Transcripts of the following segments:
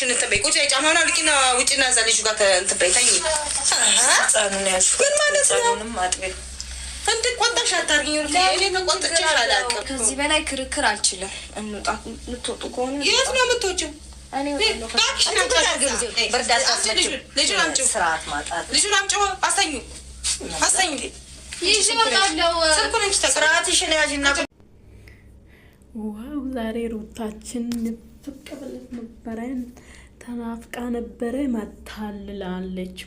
እባክሽን እንትን ቁጭ ጫማውን አልቂና ውጭና እዛ ልጁ ጋር እንትን በይ ተኝ። ህፃኑን ያልሽ ግን ማለት ነው አጥቤ እንደ ቆጣሽ አታርጊኝ። እኔ ተቆጥቼ አላውቅም። ከዚህ በላይ ክርክር አልችልም። እንውጣ። ልትወጡ ከሆነ የት ነው የምትወጪው? እኔ በርዳታ አስመጭ ልጁን አምጪው። ስርዓት ማጣት ልጁን አምጪው። አስተኙ ይዤ እወጣለሁ። ስልኩን እንጂ ስርዓትሽን ያዥና ዋው ዛሬ ሩታችን ንፍቅ ብለት ነበረን። ተናፍቃ ነበረ። መታልላለች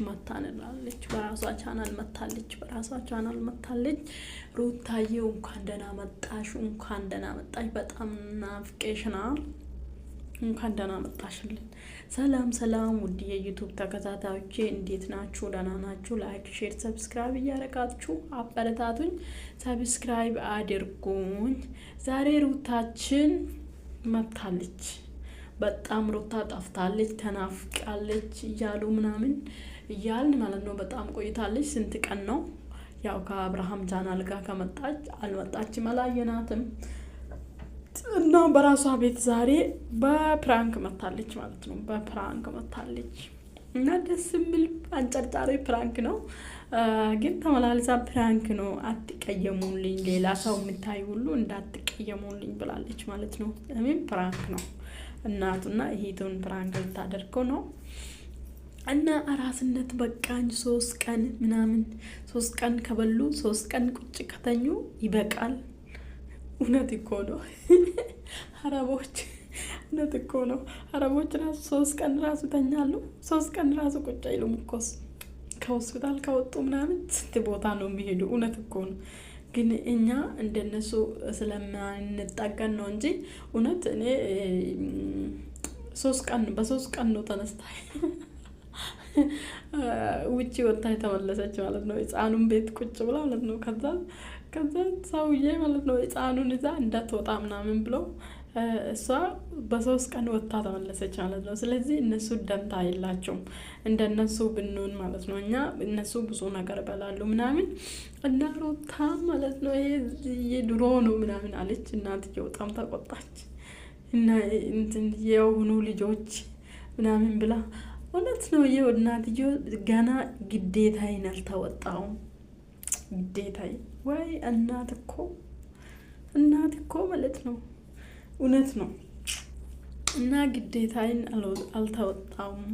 በራሷ ቻናል መታለች። ሩታዬው እንኳን ደህና መጣሽ። በጣም ናፍቄሽናል። እንኳን ደህና መጣሽልን። ሰላም ውድ የዩቲዩብ ተከታታዮቼ እንዴት ናችሁ? ደህና ናችሁ? ላይክ፣ ሼር፣ ሰብስክራይብ እያደረጋችሁ አበረታቱኝ። ሰብስክራይብ አድርጉኝ። ዛሬ ሩታችን መጥታለች። በጣም ሩታ ጠፍታለች፣ ተናፍቃለች እያሉ ምናምን እያልን ማለት ነው። በጣም ቆይታለች። ስንት ቀን ነው? ያው ከአብርሃም ቻናል ጋር ከመጣች አልመጣችም፣ አላየናትም እና በራሷ ቤት ዛሬ በፕራንክ መታለች ማለት ነው። በፕራንክ መታለች እና ደስ የሚል አንጨርጫሪ ፕራንክ ነው። ግን ተመላልሳ ፕራንክ ነው፣ አትቀየሙልኝ፣ ሌላ ሰው የምታይ ሁሉ እንዳትቀየሙልኝ ብላለች ማለት ነው። ለምን ፕራንክ ነው? እናቱና እህቱን ፕራንክ ልታደርገው ነው። እና አራስነት በቃኝ 3 ቀን ምናምን 3 ቀን ከበሉ 3 ቀን ቁጭ ከተኙ ይበቃል። እውነት እኮ ነው። እውነት እኮ ነው። አረቦች ራሱ 3 ቀን ራሱ ተኛሉ። 3 ቀን ራሱ ቁጭ አይሉም እኮ ከሆስፒታል ከወጡ ምናምን ስንት ቦታ ነው የሚሄዱ። እውነት እኮ ነው። ግን እኛ እንደነሱ ስለማንጠቀን ነው እንጂ እውነት እኔ 3 ቀን በ3 ቀን ነው ተነስታ ውጪ ወጣ የተመለሰች ማለት ነው። ህፃኑን ቤት ቁጭ ብላ ማለት ነው። ከዛ ሰውዬ ማለት ነው ህፃኑን እዛ እንዳትወጣ ምናምን ብሎ እሷ በ3 ቀን ወጣ ተመለሰች ማለት ነው። ስለዚህ እነሱ ደንታ የላቸውም እንደነሱ ብንሆን ማለት ነው። እነሱ ብዙ ነገር በላሉ ምናምን እና ሩታ ማለት ነው ይሄ ድሮ ነው ምናምን አለች። እናትየው በጣም ተቆጣች። እና እንትን የሆኑ ልጆች ምናምን ብላ እውነት ነው። ይሄው እናትየው ገና ግዴታዬን አልተወጣሁም። ግዴታዬ ወይ እናት እኮ ማለት ነው። እውነት ነው። እና ግዴታዬን አልተወጣሁም።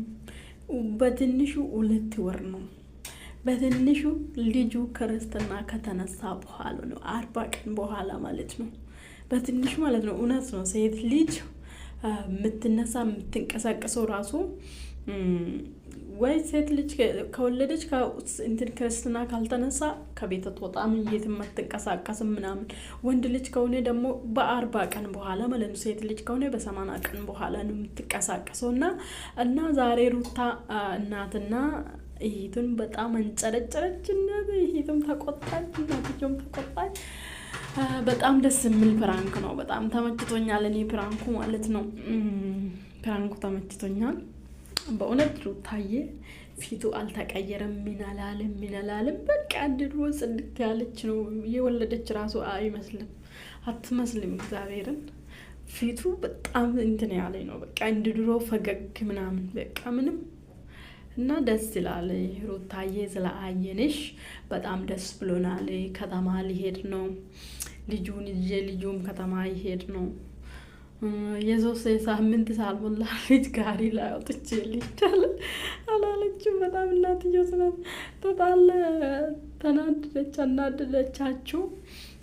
በትንሹ 2 ወር ነው። በትንሹ ልጁ ክርስትና ከተነሳ በኋላ ነው 40 ቀን በኋላ ማለት ነው። በትንሹ ማለት ነው። እውነት ነው። ሴት ልጅ የምትነሳ የምትንቀሳቀሰው ራሱ ወይ ሴት ልጅ ከወለደች እንትን ክርስትና ካልተነሳ ከቤት አትወጣም፣ የትም አትንቀሳቀስም ምናምን። ወንድ ልጅ ከሆነ ደግሞ በ40 ቀን በኋላ ማለት ነው። ሴት ልጅ ከሆነ በ80 ቀን በኋላ ነው የምትንቀሳቀሰው። እና ዛሬ ሩታ እናትና እህቱን በጣም አንጨረጨረች። እና እህቱም ተቆጣች፣ እናትየውም ተቆጣች። በጣም ደስ የሚል ፕራንክ ነው። በጣም ተመችቶኛል። እኔ ፕራንኩ ማለት ነው። ፕራንኩ ተመችቶኛል በእውነት። ሩታዬ ፊቱ አልተቀየረም። ምናላለም በቃ ድሮ ጽድት ያለች ነው። የወለደች ራሱ አይመስልም፣ አትመስልም። እግዚአብሔርን ፊቱ በጣም እንትን ያለ ነው። በቃ እንደ ድሮ ፈገግ ምናምን በቃ ምንም እና ደስ ይላል። ሩታዬ ስለአየንሽ በጣም ደስ ብሎናል። ከተማ ሊሄድ ነው ልጁን ይዤ፣ ልጁም ከተማ ይሄድ ነው። የ3 ሳምንት ሳልሞላ ልጅ ጋሪ ላይ አውጥቼ ልጅታለ አላለችም። በጣም እናትየው ተጣለ፣ ተናደደቻችሁ።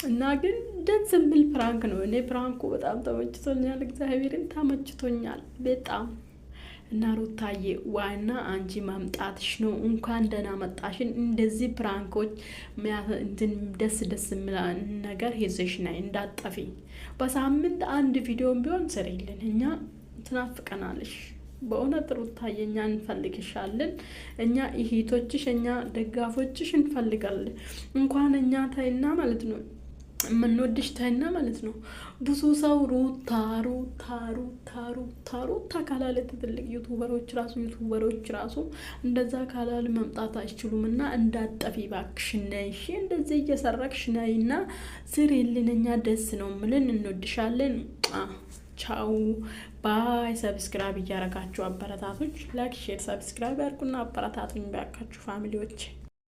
እና ግን ደስ የሚል ፕራንክ ነው። እኔ ፕራንኩ በጣም ተመችቶኛል። እግዚአብሔርን ተመችቶኛል በጣም። እና ሩታዬ ዋና አንቺ ማምጣትሽ ነው። እንኳን ደህና መጣሽን። እንደዚህ ፕራንኮች እንትን ደስ የሚል ነገር ይዘሽ ነይ፣ እንዳጠፊ። በሳምንት 1 ቪዲዮም ቢሆን ስሪልን። እኛ ትናፍቀናለሽ በእውነት ሩታዬ። እኛ እንፈልግሻለን። እኛ እህቶችሽ፣ እኛ ደጋፎችሽ እንፈልጋለን። እንኳን እኛ ታይና ማለት ነው የምንወድሽ ታይና ማለት ነው። ብዙ ሰው ሩታ ካላለ ትልቅ ዩቱበሮች ራሱ እንደዛ ካላለ መምጣት አይችሉም። እና እንዳጠፊ ባክሽ ነይ፣ እሺ? እንደዚህ እየሰረክሽ ነይና ስሪልን። እኛ ደስ ነው ምልን፣ እንወድሻለን። ቻው ባይ። ሰብስክራይብ እያረጋችሁ አበረታቶች ላይክ ሼር ሰብስክራይብ ያርጉና አበረታቱኝ ባካችሁ ፋሚሊዎች።